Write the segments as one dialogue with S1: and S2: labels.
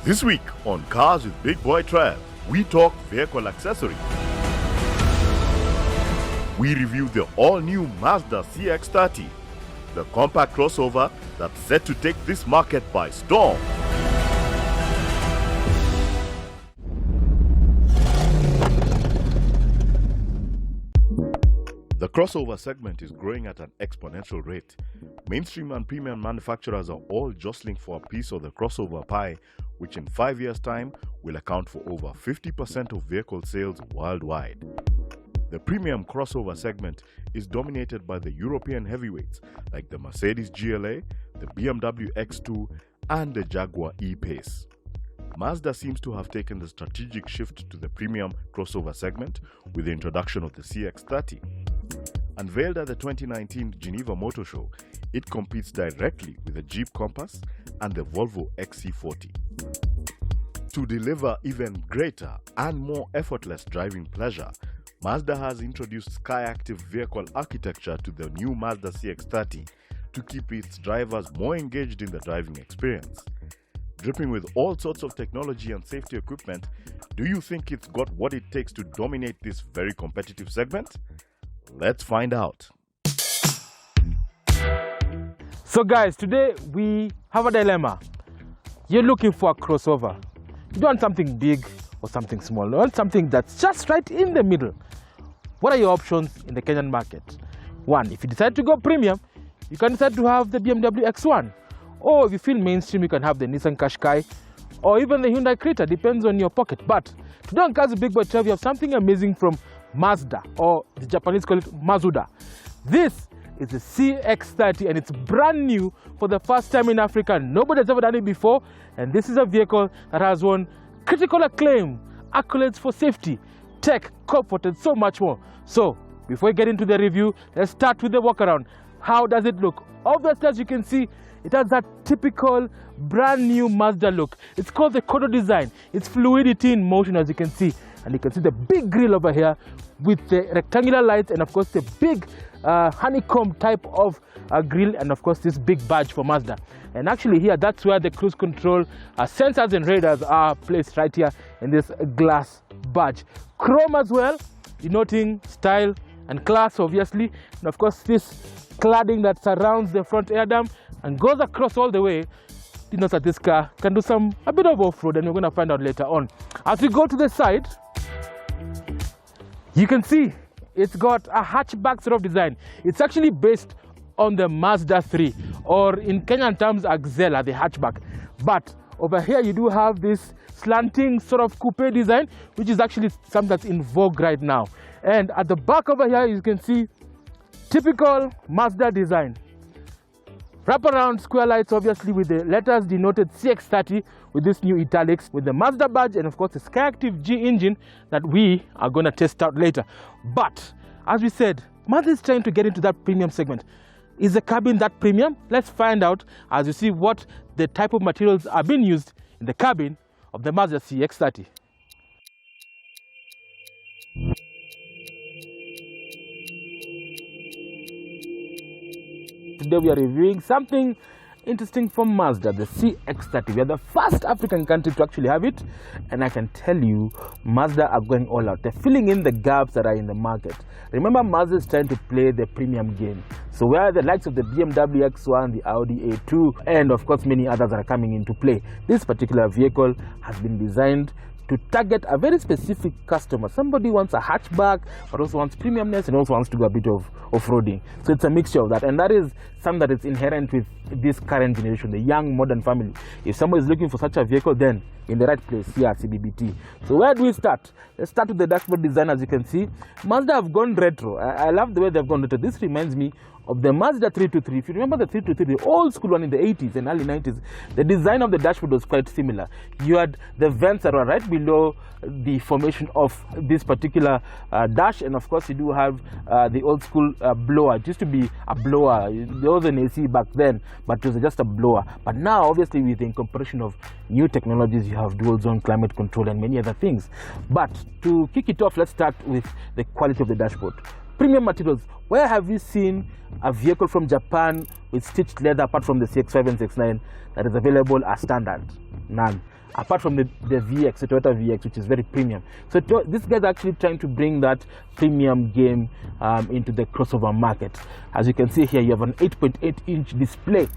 S1: This week on Cars with Big Boy Trev, we talk vehicle accessories. We review the all-new Mazda CX-30, the compact crossover that's set to take this market by storm. The crossover segment is growing at an exponential rate. Mainstream and premium manufacturers are all jostling for a piece of the crossover pie, which in 5 years' time will account for over 50% of vehicle sales worldwide. The premium crossover segment is dominated by the European heavyweights like the Mercedes GLA, the BMW X2, and the Jaguar E-Pace. Mazda seems to have taken the strategic shift to the premium crossover segment with the introduction of the CX-30. Unveiled at the 2019 Geneva Motor Show, it competes directly with the Jeep Compass and the Volvo XC40. To deliver even greater and more effortless driving pleasure, Mazda has introduced Skyactiv vehicle architecture to the new Mazda CX-30 to keep its drivers more engaged in the driving experience. Dripping with all sorts of technology and safety equipment, do you think it's got what it takes to dominate this very competitive segment? Let's find out.
S2: So guys, today we have a dilemma. You're looking for a crossover. You don't want something big or something small. You want something that's just right in the middle. What are your options in the Kenyan market? One, if you decide to go premium, you can decide to have the BMW X1. Or if you feel mainstream, you can have the Nissan Qashqai or even the Hyundai Creta, depends on your pocket. But today on Cars with Big Boy Trev, we have something amazing from Mazda, or the Japanese call it Mazda. This is the CX-30 and it's brand new for the first time in Africa. Nobody has ever done it before, and this is a vehicle that has won critical acclaim, accolades for safety, tech, comfort, and so much more. So before we get into the review, let's start with the walk around. How does it look? Obviously, as you can see, it has that typical brand new Mazda look. It's called the Kodo design. It's fluidity in motion, as you can see. And you can see the big grille over here with the rectangular lights and of course the big honeycomb type of grille, and of course this big badge for Mazda. And actually here, that's where the cruise control sensors and radars are placed, right here in this glass badge. Chrome as well, denoting style and class obviously. And of course this cladding that surrounds the front air dam and goes across all the way. Denotes that this car can do a bit of off-road, and we're going to find out later on. As we go to the side, you can see it's got a hatchback sort of design. It's actually based on the Mazda 3, or in Kenyan terms, Axela, the hatchback. But over here, you do have this slanting sort of coupe design, which is actually something that's in vogue right now. And at the back over here, you can see typical Mazda design. Wraparound square lights, obviously, with the letters denoted CX-30 with this new italics, with the Mazda badge, and of course the Skyactiv G engine that we are going to test out later. But as we said, Mazda is trying to get into that premium segment. Is the cabin that premium? Let's find out as you see what the type of materials are being used in the cabin of the Mazda CX-30. Today we are reviewing something interesting from Mazda, the CX-30. We are the first African country to actually have it, and I can tell you, Mazda are going all out. They're filling in the gaps that are in the market. Remember, Mazda is trying to play the premium game. So where the likes of the BMW X1, the Audi A2, and of course many others are coming into play, this particular vehicle has been designed to target a very specific customer. Somebody wants a hatchback, but also wants premiumness and also wants to do a bit of off-roading. So it's a mixture of that, and that is something that is inherent with this current generation, the young modern family. If someone is looking for such a vehicle, then in the right place here at CBBT. So where do we start? Let's start with the dashboard design. As you can see, Mazda have gone retro. I love the way they've gone retro. This reminds me of the Mazda 323. If you remember the 323, the old school one in the 80s and early 90s, the design of the dashboard was quite similar. You had the vents that were right below the formation of this particular dash, and of course you do have the old school blower. It used to be a blower. There was an AC back then, but it was just a blower. But now, obviously, with the incorporation of new technologies, you have dual zone climate control and many other things. But to kick it off, let's start with the quality of the dashboard. Premium materials. Where have you seen a vehicle from Japan with stitched leather apart from the CX-5 and CX-9 that is available as standard? None. apart from the VX, the Toyota VX, which is very premium. So this guy's actually trying to bring that premium game into the crossover market. As you can see here, you have an 8.8-inch display,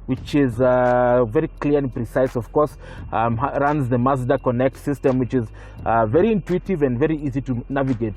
S2: which is very clear and precise. Of course, runs the Mazda Connect system, which is very intuitive and very easy to navigate.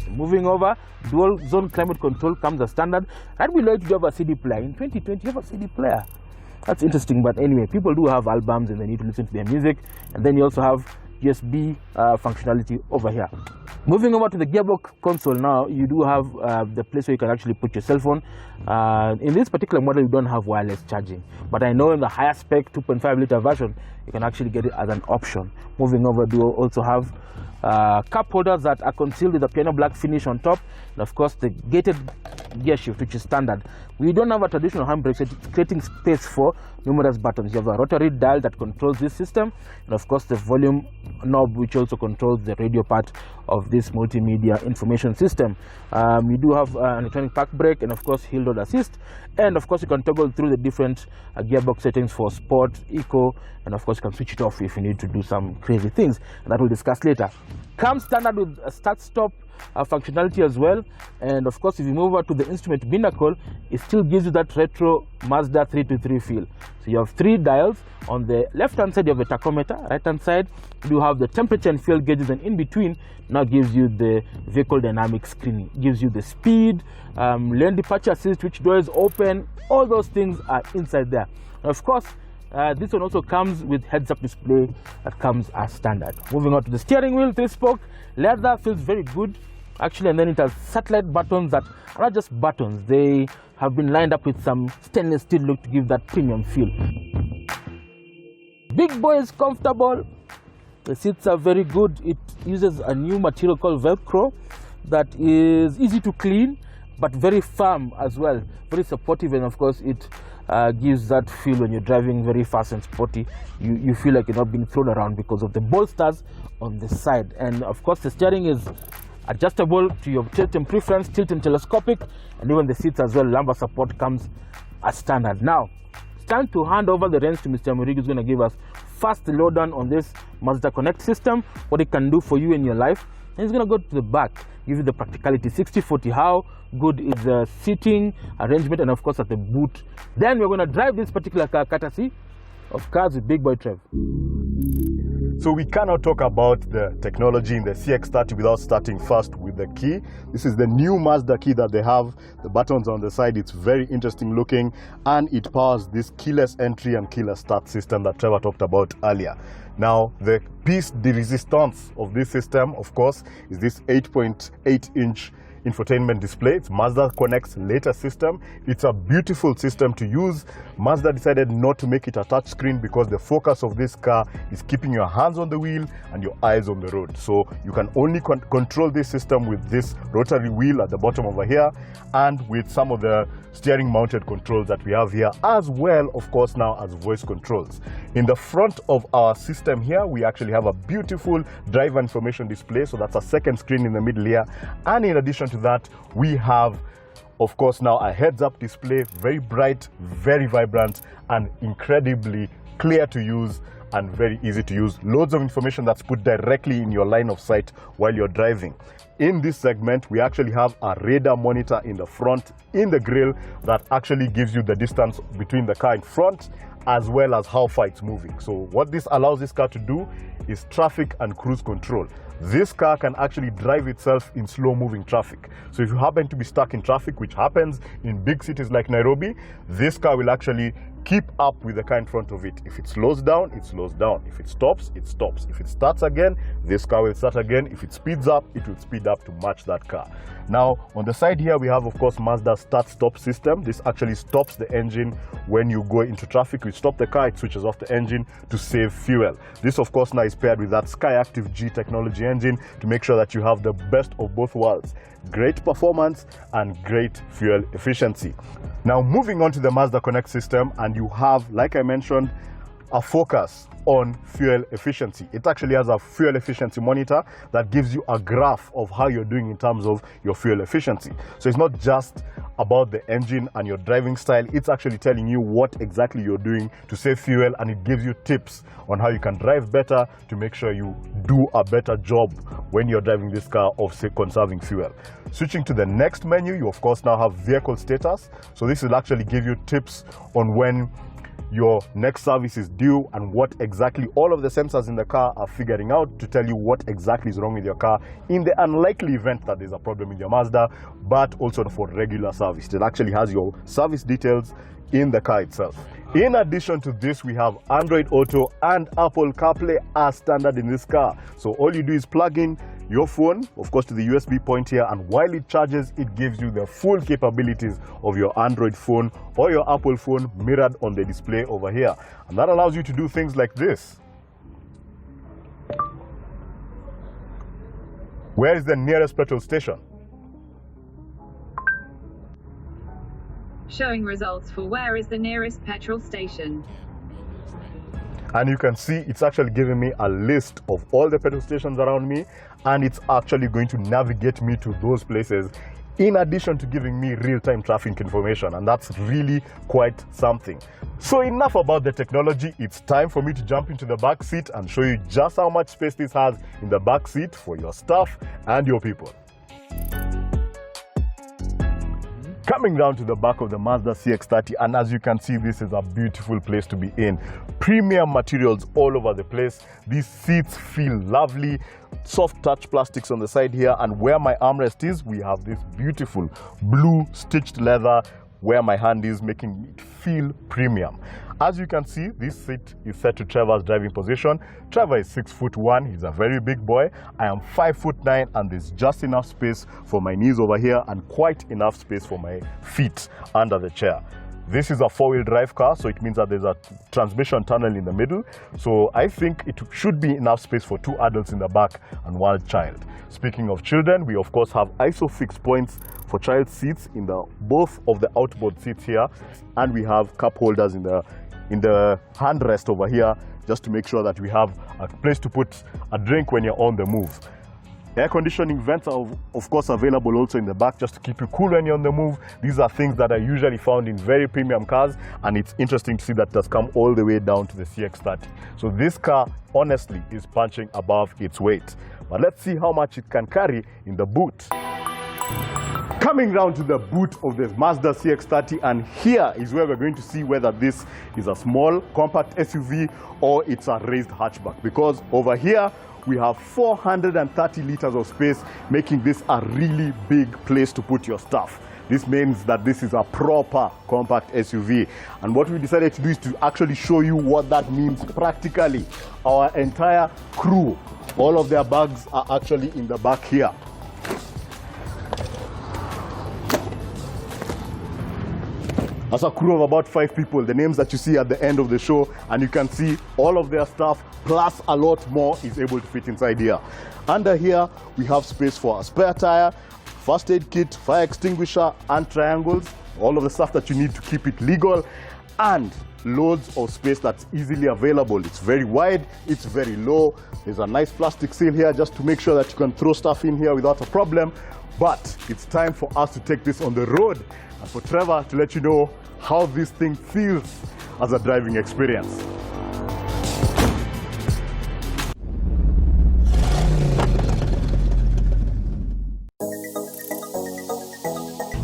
S2: Moving over, dual zone climate control comes as standard. Right below it, you have a CD player. In 2020, you have a CD player. That's interesting, but anyway, people do have albums and they need to listen to their music. And then you also have USB functionality over here. Moving over to the gearbox console now, you do have the place where you can actually put your cell phone. In this particular model, you don't have wireless charging, but I know in the higher spec 2.5 liter version, you can actually get it as an option. Moving over, you also have cup holders that are concealed with a piano black finish on top, and of course the gated gear shift, which is standard. We don't have a traditional handbrake, so it's creating space for numerous buttons. You have a rotary dial that controls this system, and of course the volume knob, which also controls the radio part of this multimedia information system. You do have an electronic park brake, and of course hill load assist, and of course you can toggle through the different gearbox settings for sport, eco, and of course you can switch it off if you need to do some crazy things, and that we'll discuss later. Comes standard with a start-stop functionality as well, and of course if you move over to the instrument binnacle, it still gives you that retro Mazda 323 feel. So you have 3 dials. On the left hand side you have the tachometer, right hand side you have the temperature and fuel gauges, and in between now gives you the vehicle dynamic screening, gives you the speed, lane departure assist, which door is open, all those things are inside there. And of course this one also comes with heads-up display that comes as standard. Moving on to the steering wheel, 3-spoke leather, feels very good actually, and then it has satellite buttons that are not just buttons, they have been lined up with some stainless steel look to give that premium feel. Big Boy is comfortable, the seats are very good. It uses a new material called Velcro that is easy to clean but very firm as well, very supportive, and of course it gives that feel when you're driving very fast and sporty. You feel like you're not being thrown around because of the bolsters on the side. And of course the steering is adjustable to your tilt and preference, tilt and telescopic, and even the seats as well, lumbar support comes as standard. Now it's time to hand over the reins to Mr. Murigo, who's going to give us fast lowdown on this Mazda Connect system, what it can do for you in your life. And he's going to go to the back, give you the practicality 60/40, how good is the seating arrangement, and of course at the boot. Then we're going to drive this particular car courtesy of Cars with Big Boy Trev.
S1: So we cannot talk about the technology in the CX-30 without starting first with the key. This is the new Mazda key that they have. The buttons on the side, it's very interesting looking, and it powers this keyless entry and keyless start system that Trevor talked about earlier. Now, the piece de resistance of this system, of course, is this 8.8-inch infotainment display. It's Mazda Connect's latest system. It's a beautiful system to use. Mazda decided not to make it a touch screen because the focus of this car is keeping your hands on the wheel and your eyes on the road. So you can only control this system with this rotary wheel at the bottom over here, and with some of the steering mounted controls that we have here, as well of course now as voice controls. In the front of our system here, we actually have a beautiful driver information display, so that's a second screen in the middle here. And in addition to that, we have of course now a heads-up display, very bright, very vibrant, and incredibly clear to use and very easy to use. Loads of information that's put directly in your line of sight while you're driving. In this segment, we actually have a radar monitor in the front, in the grille, that actually gives you the distance between the car in front as well as how far it's moving. So what this allows this car to do is traffic and cruise control. This car can actually drive itself in slow moving traffic. So if you happen to be stuck in traffic, which happens in big cities like Nairobi, this car will actually keep up with the car in front of it. If it slows down, it slows down. If it stops, it stops. If it starts again, this car will start again. If it speeds up, it will speed up to match that car. Now, on the side here, we have, of course, Mazda start-stop system. This actually stops the engine when you go into traffic. You stop the car, it switches off the engine to save fuel. This, of course, now is paired with that SkyActiv G technology engine to make sure that you have the best of both worlds. Great performance and great fuel efficiency. Now, moving on to the Mazda Connect system, and you have, like I mentioned, a focus on fuel efficiency. It actually has a fuel efficiency monitor that gives you a graph of how you're doing in terms of your fuel efficiency. So it's not just about the engine and your driving style, it's actually telling you what exactly you're doing to save fuel, and it gives you tips on how you can drive better to make sure you do a better job when you're driving this car of, say, conserving fuel. Switching to the next menu, you of course now have vehicle status. So this will actually give you tips on when your next service is due and what exactly all of the sensors in the car are figuring out to tell you what exactly is wrong with your car in the unlikely event that there's a problem with your Mazda, but also for regular service. It actually has your service details in the car itself. In addition to this, we have Android Auto and Apple CarPlay as standard in this car. So all you do is plug in your phone, of course, to the USB point here, and while it charges, it gives you the full capabilities of your Android phone or your Apple phone mirrored on the display over here. And that allows you to do things like this. Where is the nearest petrol station?
S3: Showing results for where is the nearest petrol station.
S1: And you can see it's actually giving me a list of all the petrol stations around me, and it's actually going to navigate me to those places in addition to giving me real-time traffic information, and that's really quite something. So enough about the technology. It's time for me to jump into the back seat and show you just how much space this has in the back seat for your stuff and your people. Coming down to the back of the Mazda CX-30, and as you can see, this is a beautiful place to be in. Premium materials all over the place. These seats feel lovely. Soft touch plastics on the side here, and where my armrest is, we have this beautiful blue stitched leather where my hand is, making it feel premium. As you can see, this seat is set to Trevor's driving position. Trevor is 6'1", he's a very big boy. I am 5'9", and there's just enough space for my knees over here and quite enough space for my feet under the chair. This is a four-wheel drive car, so it means that there's a transmission tunnel in the middle. So I think it should be enough space for 2 adults in the back and 1 child. Speaking of children, we of course have ISOFIX points for child seats in both of the outboard seats here, and we have cup holders in the handrest over here, just to make sure that we have a place to put a drink when you're on the move. Air conditioning vents are of course available also in the back, just to keep you cool when you're on the move. These are things that are usually found in very premium cars, and it's interesting to see that that's come all the way down to the CX-30. So this car honestly is punching above its weight. But let's see how much it can carry in the boot. Coming down to the boot of the Mazda CX-30, and here is where we're going to see whether this is a small compact SUV or it's a raised hatchback, because over here we have 430 liters of space, making this a really big place to put your stuff. This means that this is a proper compact SUV. And what we decided to do is to actually show you what that means practically. Our entire crew, all of their bags are actually in the back here. As a crew of about 5 people, the names that you see at the end of the show, and you can see all of their stuff plus a lot more is able to fit inside here. Under here, we have space for a spare tire, first aid kit, fire extinguisher, and triangles, all of the stuff that you need to keep it legal, and loads of space that's easily available. It's very wide, it's very low. There's a nice plastic seal here just to make sure that you can throw stuff in here without a problem. But it's time for us to take this on the road, and for Trevor to let you know how this thing feels as a driving experience.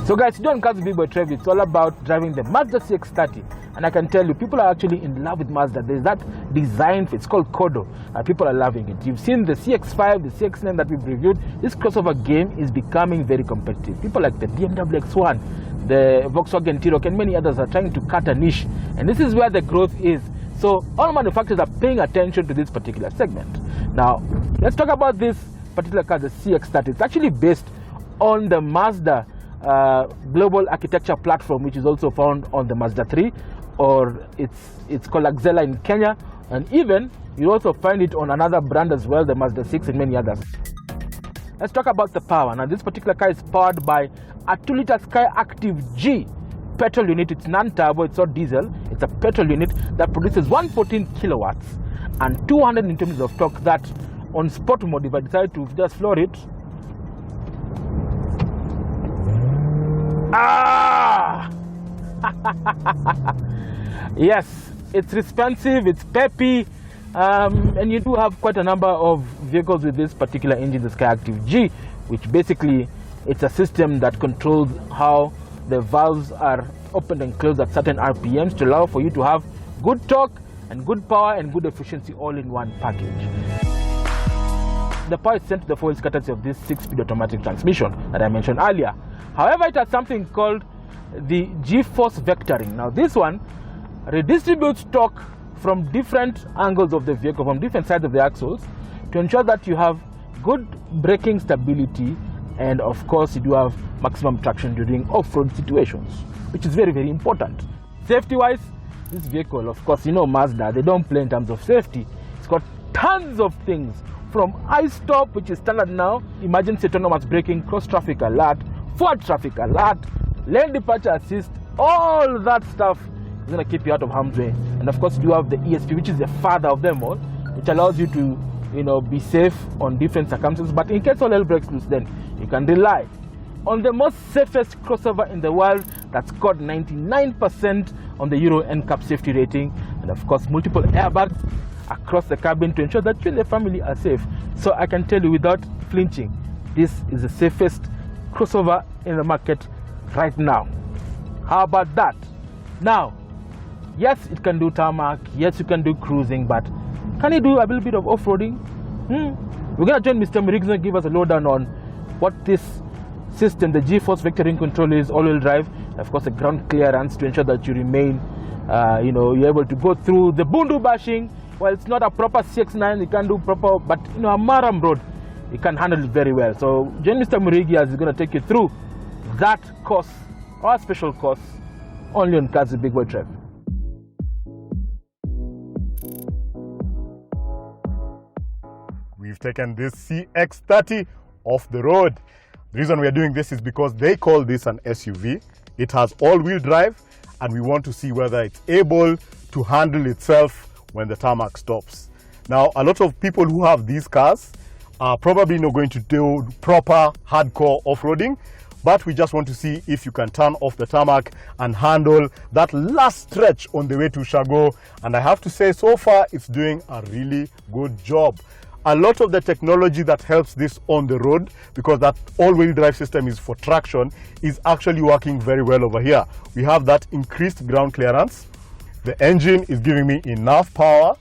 S2: So guys, today on Big Boy Trev, it's all about driving the Mazda CX-30. And I can tell you, people are actually in love with Mazda. There's that design, it's called Kodo. People are loving it. You've seen the CX-5, the CX-9 that we've reviewed. This crossover game is becoming very competitive. People like the BMW X1, the Volkswagen T-Roc, and many others are trying to cut a niche. And this is where the growth is. So all manufacturers are paying attention to this particular segment. Now, let's talk about this particular car, the CX-30. It's actually based on the Mazda global architecture platform, which is also found on the Mazda 3, or it's called Axela in Kenya, and even you also find it on another brand as well, the Mazda 6 and many others. Let's talk about the power. Now this particular car is powered by a 2-liter Sky Active G petrol unit. It's non-turbo, it's not diesel. It's a petrol unit that produces 114 kilowatts and 200 newton meters of torque that on sport mode, if I decide to just floor it, yes, it's responsive, it's peppy, and you do have quite a number of vehicles with this particular engine, the Skyactiv G, which basically it's a system that controls how the valves are opened and closed at certain RPMs to allow for you to have good torque and good power and good efficiency all in one package. The power is sent to the fuel courtesy of this 6-speed automatic transmission that I mentioned earlier. However, it has something called the G-force vectoring. Now this one redistributes torque from different angles of the vehicle, from different sides of the axles, to ensure that you have good braking stability, and of course you do have maximum traction during off-road situations, which is very, very important. Safety-wise, this vehicle, of course, you know Mazda, they don't play in terms of safety. It's got tons of things, from I-stop, which is standard now, emergency autonomous braking, cross-traffic alert, forward traffic alert, lane departure assist, all that stuff is going to keep you out of harm's way. And of course you have the ESP, which is the father of them all, which allows you to, you know, be safe on different circumstances. But in case all hell breaks loose, then you can rely on the most safest crossover in the world that scored 99% on the Euro NCAP safety rating, and of course multiple airbags across the cabin to ensure that you and the family are safe. So I can tell you without flinching, this is the safest crossover in the market right now. How about that? Now, yes, it can do tarmac, yes, you can do cruising, but can you do a little bit of off-roading? We're going to join Mr. Murigi to give us a lowdown on what this system, the G-force vectoring control, is, all-wheel drive, of course, a ground clearance to ensure that you remain, you're able to go through the bundu bashing. Well, it's not a proper CX-9, you can do proper, but a Maram road, you can handle it very well. So join Mr. Murigi as he's going to take you through that course, our special course, only on Cars with Big Boy Trev.
S1: We've taken this CX-30 off the road. The reason we are doing this is because they call this an SUV. It has all-wheel drive, and we want to see whether it's able to handle itself when the tarmac stops. Now, a lot of people who have these cars are probably not going to do proper hardcore off-roading, but we just want to see if you can turn off the tarmac and handle that last stretch on the way to Shago. And I have to say, so far, it's doing a really good job. A lot of the technology that helps this on the road, because that all-wheel drive system is for traction, is actually working very well over here. We have that increased ground clearance. The engine is giving me enough power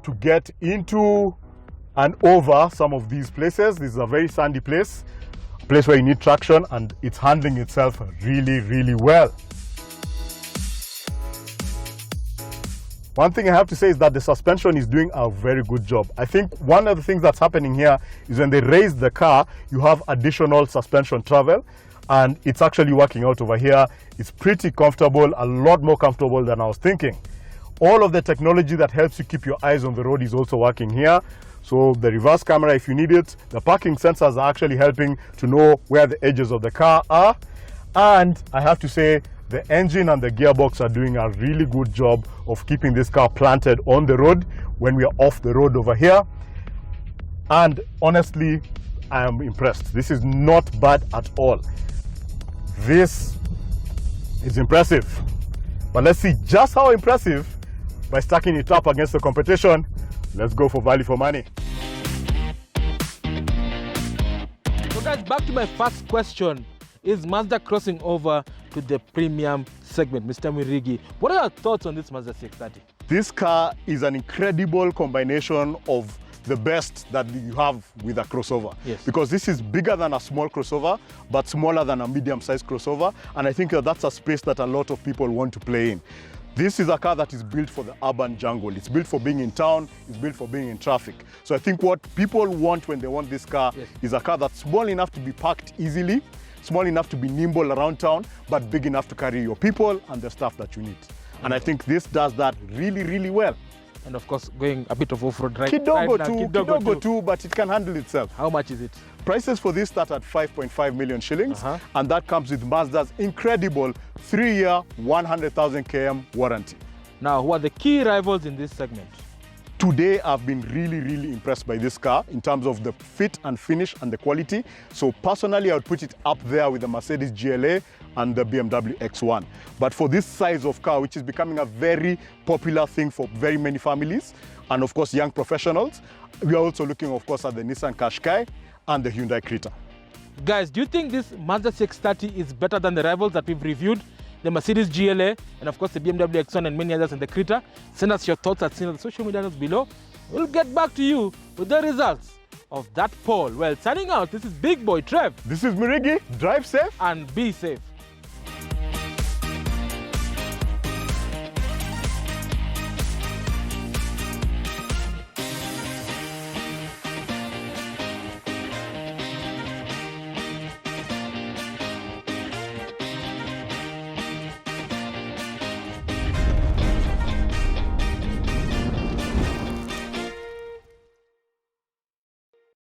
S1: to get into and over some of these places. This is a very sandy place, a place where you need traction, and it's handling itself really, really well. One thing I have to say is that the suspension is doing a very good job. I think one of the things that's happening here is when they raise the car, you have additional suspension travel, and it's actually working out over here. It's pretty comfortable, a lot more comfortable than I was thinking. All of the technology that helps you keep your eyes on the road is also working here. So the reverse camera, if you need it, the parking sensors are actually helping to know where the edges of the car are. And I have to say, the engine and the gearbox are doing a really good job of keeping this car planted on the road when we are off the road over here. And honestly, I am impressed. This is not bad at all. This is impressive. But let's see just how impressive by stacking it up against the competition. Let's go for value for money.
S2: So guys, back to my first question. Is Mazda crossing over to the premium segment? Mr. Murigi, what are your thoughts on this Mazda CX-30?
S1: This car is an incredible combination of the best that you have with a crossover.
S2: Yes.
S1: Because this is bigger than a small crossover, but smaller than a medium-sized crossover. And I think that's a space that a lot of people want to play in. This is a car that is built for the urban jungle. It's built for being in town, it's built for being in traffic. So I think what people want when they want this car is a car that's small enough to be parked easily, small enough to be nimble around town, but big enough to carry your people and the stuff that you need. And I think this does that really, really well.
S2: And of course, going a bit of off-road right
S1: Kidogo
S2: now.
S1: Kidogo too, but it can handle itself.
S2: How much is it?
S1: Prices for this start at 5.5 million shillings, and that comes with Mazda's incredible 3-year, 100,000 km warranty.
S2: Now, who are the key rivals in this segment?
S1: Today, I've been really impressed by this car in terms of the fit and finish and the quality. So personally, I would put it up there with the Mercedes GLA and the BMW X1. But for this size of car, which is becoming a very popular thing for very many families, and of course, young professionals, we are also looking, of course, at the Nissan Qashqai and the Hyundai Creta.
S2: Guys, do you think this Mazda CX-30 is better than the rivals that we've reviewed? The Mercedes GLA, and of course the BMW X1 and many others in the Creta? Send us your thoughts at the social media notes below. We'll get back to you with the results of that poll. Well, signing out, this is Big Boy Trev.
S1: This is Mirigi. Drive safe
S2: and be safe.